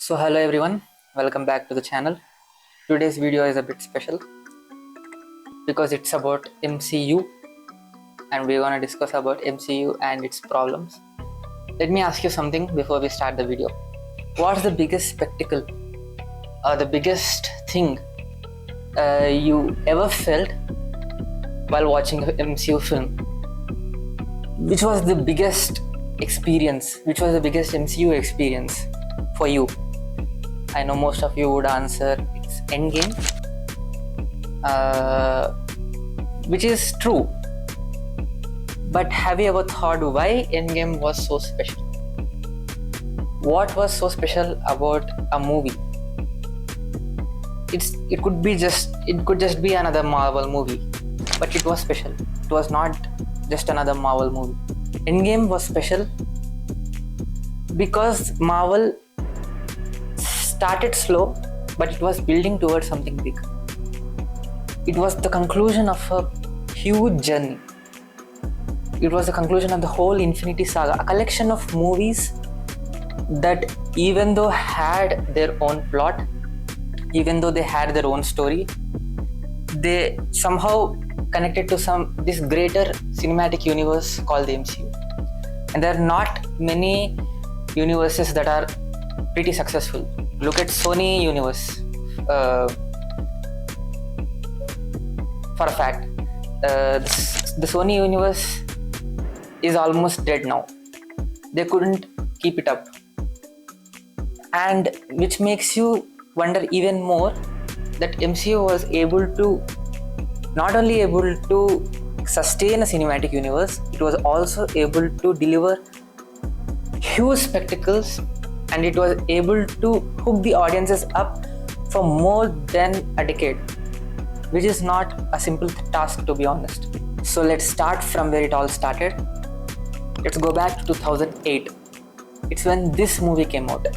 So hello everyone, welcome back to the channel. Today's video is a bit special because it's about MCU and we're gonna discuss about MCU and its problems. Let me ask you something before we start the video. What's the biggest spectacle or the biggest thing you ever felt while watching an MCU film? Which was the biggest experience? Which was the biggest MCU experience for you? I know most of you would answer it's Endgame, which is true. But have you ever thought why Endgame was so special? What was so special about a movie? It could just be another Marvel movie, but it was special. It was not just another Marvel movie. Endgame was special because Marvel started slow, but it was building towards something big. It was the conclusion of a huge journey. It was the conclusion of the whole Infinity Saga, a collection of movies that even though had their own plot, even though they had their own story, they somehow connected to this greater cinematic universe called the MCU. And there are not many universes that are pretty successful. Look at Sony universe. For a fact, the Sony universe is almost dead now. They couldn't keep it up, and which makes you wonder even more that MCU was able to not only able to sustain a cinematic universe, it was also able to deliver huge spectacles, and it was able to hook the audiences up for more than a decade, which is not a simple task, to be honest. So let's start from where it all started. Let's go back to 2008. It's when this movie came out.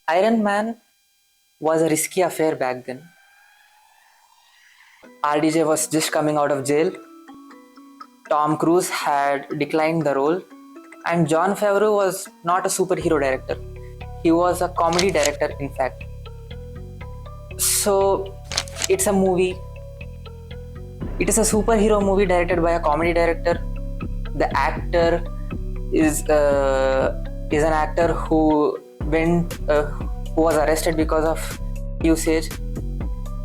Iron Man was a risky affair back then. RDJ was just coming out of jail. Tom Cruise had declined the role, and Jon Favreau was not a superhero director. He was a comedy director, in fact. So it's a movie. It is a superhero movie directed by a comedy director. The actor is an actor who was arrested because of usage,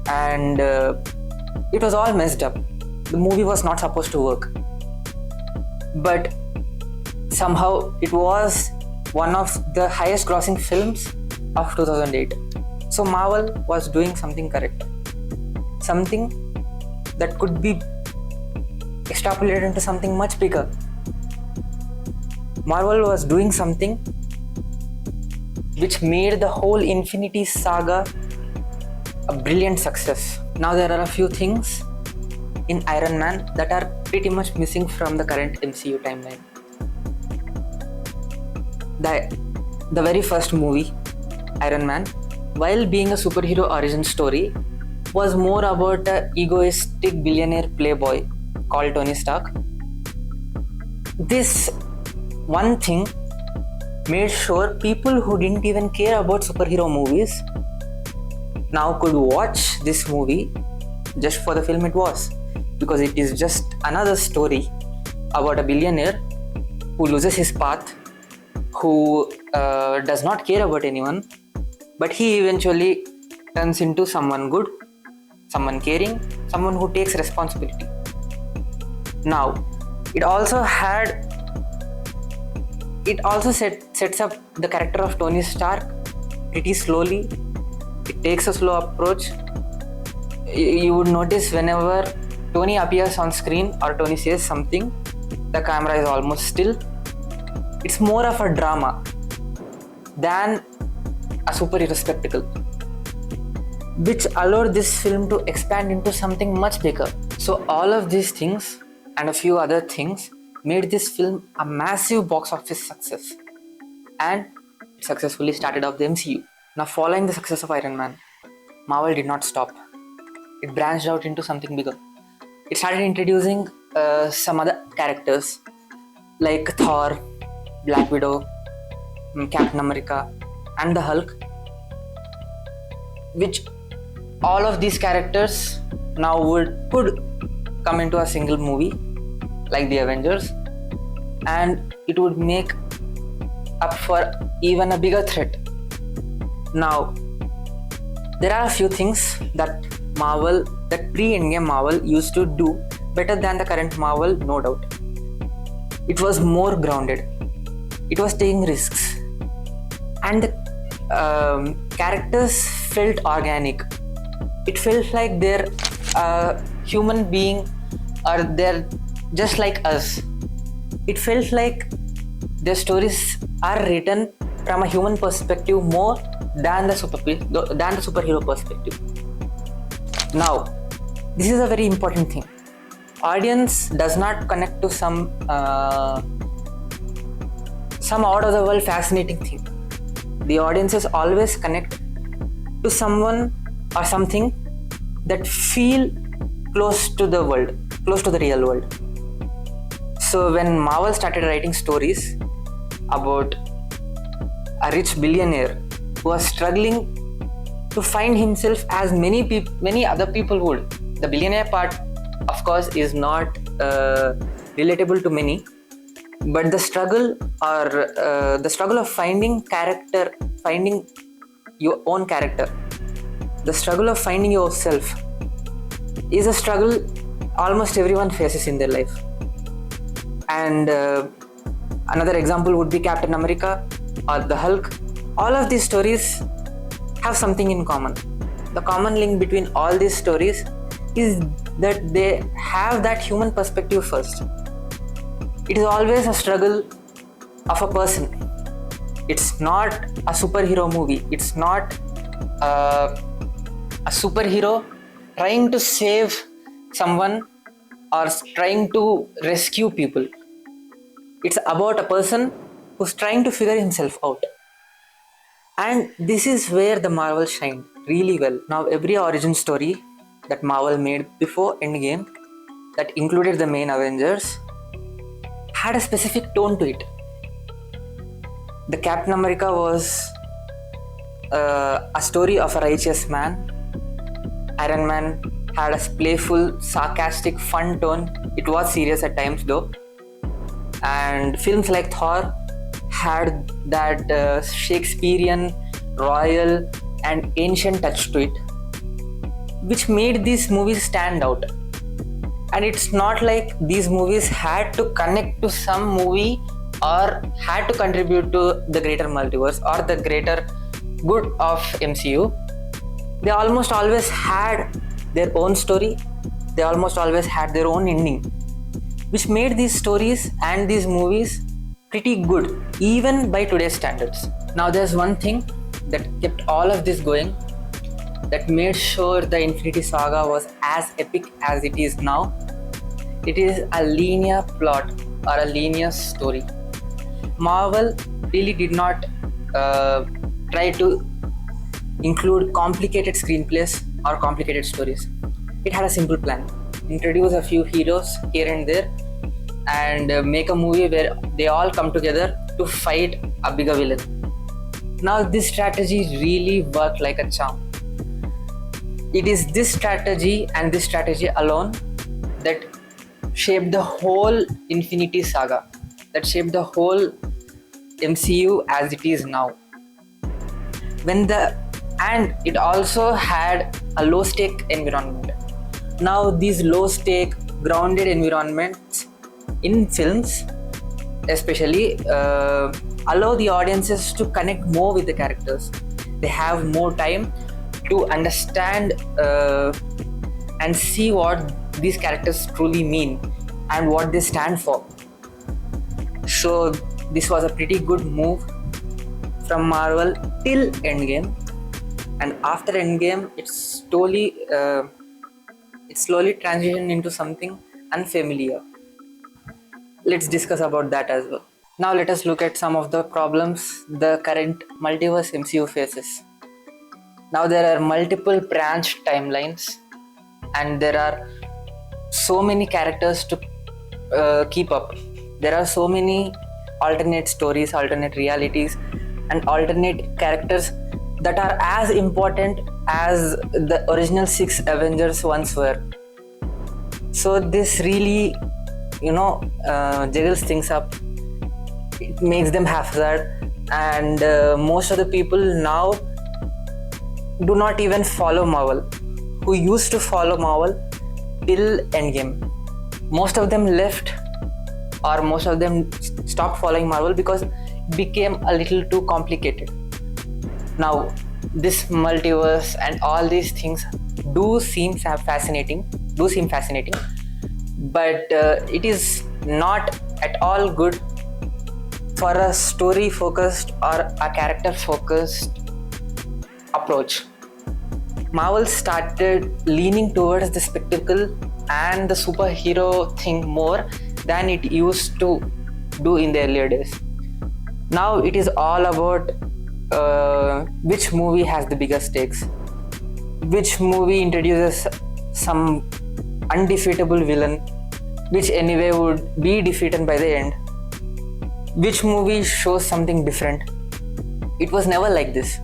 and it was all messed up. The movie was not supposed to work, but somehow it was one of the highest grossing films of 2008. So Marvel was doing something correct, something that could be extrapolated into something much bigger. Marvel was doing something which made the whole Infinity Saga a brilliant success. Now there are a few things in Iron Man that are pretty much missing from the current MCU timeline. The very first movie, Iron Man, while being a superhero origin story, was more about an egoistic billionaire playboy called Tony Stark. This one thing made sure people who didn't even care about superhero movies now could watch this movie just for the film it was, because it is just another story about a billionaire who loses his path, who does not care about anyone, but he eventually turns into someone good, someone caring, someone who takes responsibility. Now, it also sets up the character of Tony Stark pretty slowly. It takes a slow approach. You would notice whenever Tony appears on screen or Tony says something, the camera is almost still. It's more of a drama than a superhero spectacle, which allowed this film to expand into something much bigger. So all of these things and a few other things made this film a massive box office success, and it successfully started off the MCU. Now, following the success of Iron Man, Marvel did not stop. It branched out into something bigger. It started introducing some other characters like Thor, Black Widow, Captain America, and the Hulk, which all of these characters now could come into a single movie like the Avengers, and it would make up for even a bigger threat. Now, there are a few things that pre-Endgame Marvel used to do better than the current Marvel, no doubt. It was more grounded. It was taking risks, and the characters felt organic. It felt like they're a human being, or they're just like us. It felt like their stories are written from a human perspective more than the superhero perspective. Now, this is a very important thing. Audience does not connect to some out of the world fascinating thing. The audiences always connect to someone or something that feel close to the world, close to the real world. So when Marvel started writing stories about a rich billionaire who was struggling to find himself as many other people would. The billionaire part, of course, is not relatable to many, but the struggle of finding your own character, the struggle of finding yourself is a struggle almost everyone faces in their life. And another example would be Captain America or the Hulk. All of these stories have something in common. The common link between all these stories is that they have that human perspective first. It is always a struggle of a person. It's not a superhero movie. It's not a superhero trying to save someone or trying to rescue people. It's about a person who's trying to figure himself out. And this is where the Marvel shined really well. Now, every origin story that Marvel made before Endgame, that included the main Avengers, had a specific tone to it. The Captain America was a story of a righteous man. Iron Man had a playful, sarcastic, fun tone. It was serious at times though. And films like Thor had that Shakespearean, royal and ancient touch to it, which made these movies stand out. And it's not like these movies had to connect to some movie or had to contribute to the greater multiverse or the greater good of MCU. They almost always had their own story. They almost always had their own ending, which made these stories and these movies pretty good, even by today's standards. Now, there's one thing that kept all of this going, that made sure the Infinity Saga was as epic as it is now. It is a linear plot or a linear story. Marvel really did not try to include complicated screenplays or complicated stories. It had a simple plan. Introduce a few heroes here and there and make a movie where they all come together to fight a bigger villain. Now, this strategy really worked like a charm. It is this strategy and this strategy alone that shaped the whole Infinity Saga, that shaped the whole MCU as it is now. And it also had a low-stake environment. Now, these low-stake, grounded environments in films, especially, allow the audiences to connect more with the characters. They have more time to understand and see what these characters truly mean and what they stand for. So this was a pretty good move from Marvel till Endgame, and after Endgame it slowly transitioned into something unfamiliar. Let's discuss about that as well. Now let us look at some of the problems the current multiverse MCU faces. Now there are multiple branched timelines, and there are so many characters to keep up. There are so many alternate stories, alternate realities, and alternate characters that are as important as the original 6 Avengers once were. So this really, jiggles things up. It makes them haphazard, and most of the people now do not even follow Marvel, who used to follow Marvel till Endgame. Most of them left, or most of them stopped following Marvel because it became a little too complicated. Now, this multiverse and all these things do seem fascinating, but it is not at all good for a story focused or a character focused approach. Marvel started leaning towards the spectacle and the superhero thing more than it used to do in the earlier days. Now it is all about which movie has the biggest stakes, which movie introduces some undefeatable villain, which anyway would be defeated by the end, which movie shows something different. It was never like this.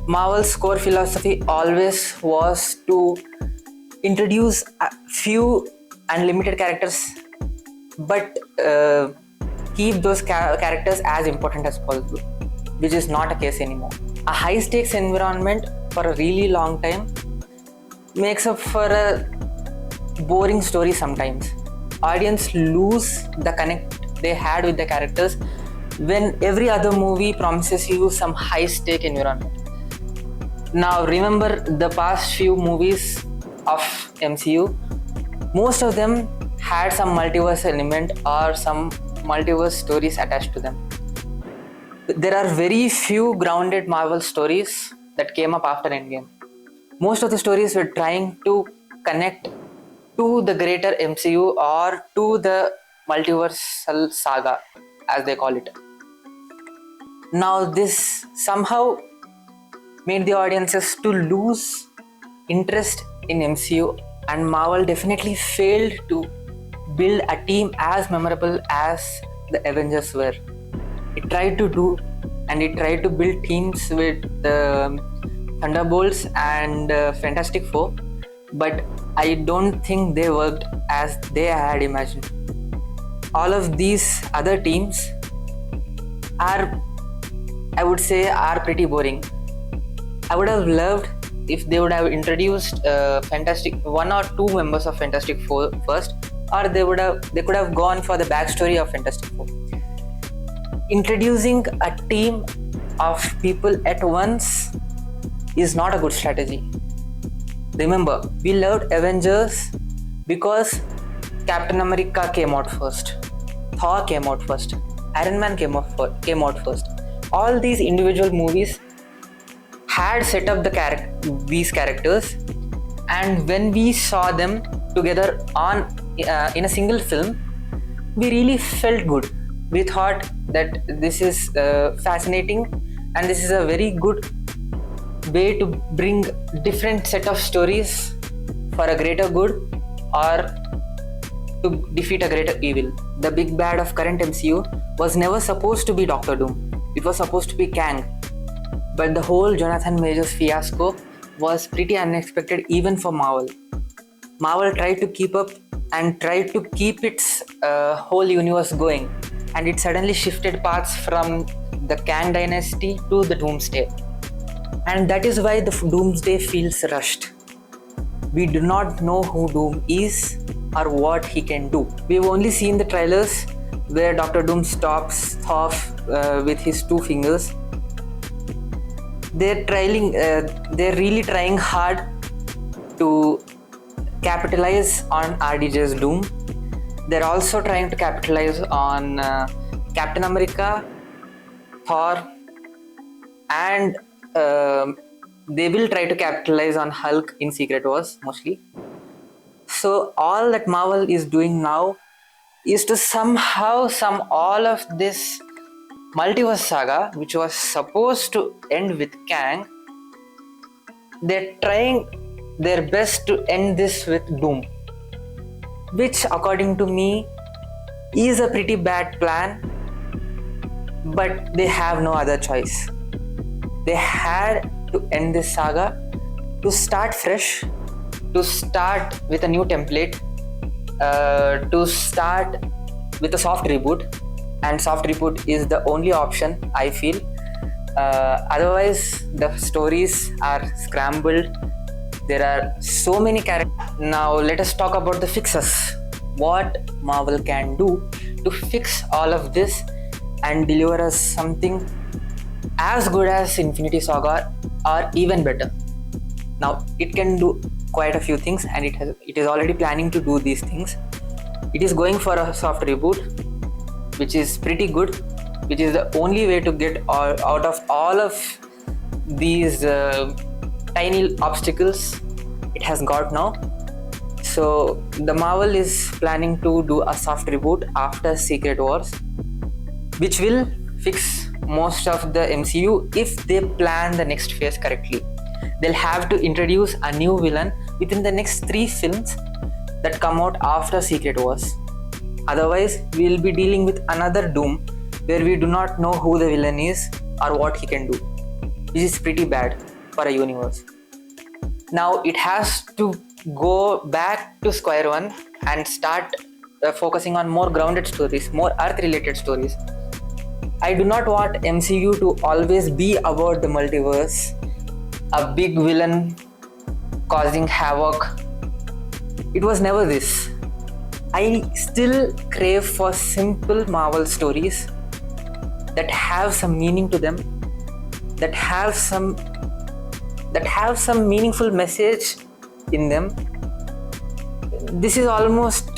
Marvel's core philosophy always was to introduce a few unlimited characters, but keep those characters as important as possible, which is not a case anymore. A high stakes environment for a really long time makes up for a boring story sometimes. Audience lose the connect they had with the characters when every other movie promises you some high stake environment. Now remember the past few movies of MCU, most of them had some multiverse element or some multiverse stories attached to them. There are very few grounded Marvel stories that came up after Endgame. Most of the stories were trying to connect to the greater MCU or to the multiversal saga, as they call it. Now this somehow made the audiences to lose interest in MCU, and Marvel definitely failed to build a team as memorable as the Avengers were. It tried to do, and it tried to build teams with the Thunderbolts and Fantastic Four, but I don't think they worked as they had imagined. All of these other teams are, I would say, are pretty boring. I would have loved if they would have introduced one or two members of Fantastic Four first, or they could have gone for the backstory of Fantastic Four. Introducing a team of people at once is not a good strategy. Remember, we loved Avengers because Captain America came out first, Thor came out first, Iron Man came out first. All these individual movies had set up these characters, and when we saw them together in a single film, we really felt good. We thought that this is fascinating, and this is a very good way to bring different set of stories for a greater good or to defeat a greater evil. The big bad of current MCU was never supposed to be Doctor Doom. It was supposed to be Kang. But the whole Jonathan Majors fiasco was pretty unexpected even for Marvel. Marvel tried to keep up and tried to keep its whole universe going, and it suddenly shifted paths from the Kang dynasty to the Doomsday. And that is why the Doomsday feels rushed. We do not know who Doom is or what he can do. We've only seen the trailers where Dr. Doom stops Thor with his 2 fingers. They're really trying hard to capitalize on RDJ's Doom. They're also trying to capitalize on Captain America, Thor, and they will try to capitalize on Hulk in Secret Wars mostly. So all that Marvel is doing now is to somehow sum all of this multiverse saga, which was supposed to end with Kang, they're trying their best to end this with doom, which according to me is a pretty bad plan, but they have no other choice. They had to end this saga, to start fresh, to start with a new template, to start with a soft reboot, and soft reboot is the only option I feel. Otherwise, the stories are scrambled. There are so many characters. Now, let us talk about the fixes. What Marvel can do to fix all of this and deliver us something as good as Infinity Saga or even better. Now, it can do quite a few things, and it is already planning to do these things. It is going for a soft reboot, which is pretty good, which is the only way to get out of all of these tiny obstacles it has got now. So the Marvel is planning to do a soft reboot after Secret Wars, which will fix most of the MCU if they plan the next phase correctly. They'll have to introduce a new villain within the next 3 films that come out after Secret Wars. Otherwise, we'll be dealing with another Doom where we do not know who the villain is or what he can do, which is pretty bad for a universe. Now it has to go back to square one and start focusing on more grounded stories, more Earth related stories. I do not want MCU to always be about the multiverse, a big villain causing havoc. It was never this. I still crave for simple Marvel stories that have some meaning to them, that have some meaningful message in them. This has almost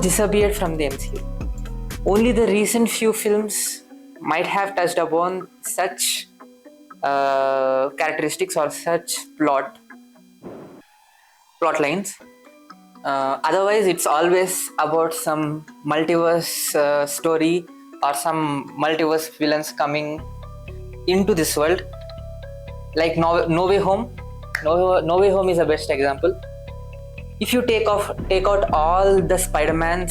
disappeared from the MCU. Only the recent few films might have touched upon such characteristics or such plot lines. Otherwise, it's always about some multiverse story or some multiverse villains coming into this world. Like No Way Home. No Way Home is the best example. If you take out all the Spider-Men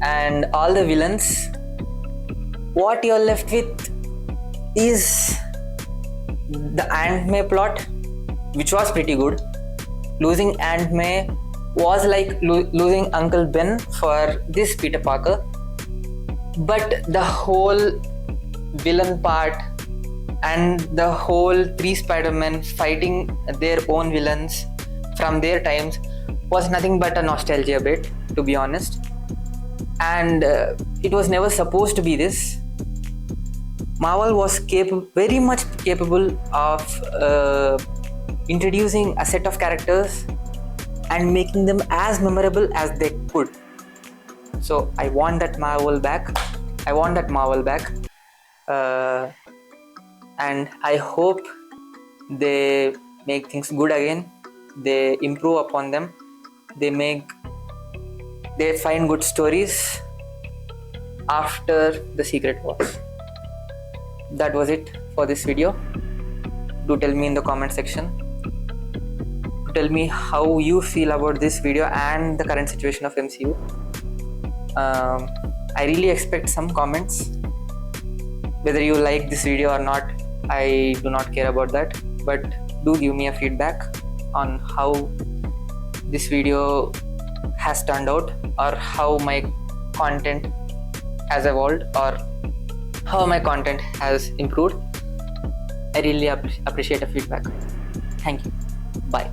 and all the villains, what you're left with is the Aunt May plot, which was pretty good. Losing Aunt May was like losing Uncle Ben for this Peter Parker. But the whole villain part and the whole 3 Spider-Men fighting their own villains from their times was nothing but a nostalgia bit, to be honest. And it was never supposed to be this. Marvel was very much capable of introducing a set of characters and making them as memorable as they could. So I want that Marvel back. And I hope they make things good again. They improve upon them. They find good stories after the Secret Wars. That was it for this video. Do tell me in the comment section. Tell me how you feel about this video and the current situation of MCU. I really expect some comments. Whether you like this video or not, I do not care about that. But do give me a feedback on how this video has turned out, or how my content has evolved, or how my content has improved. I really appreciate a feedback. Thank you. Bye.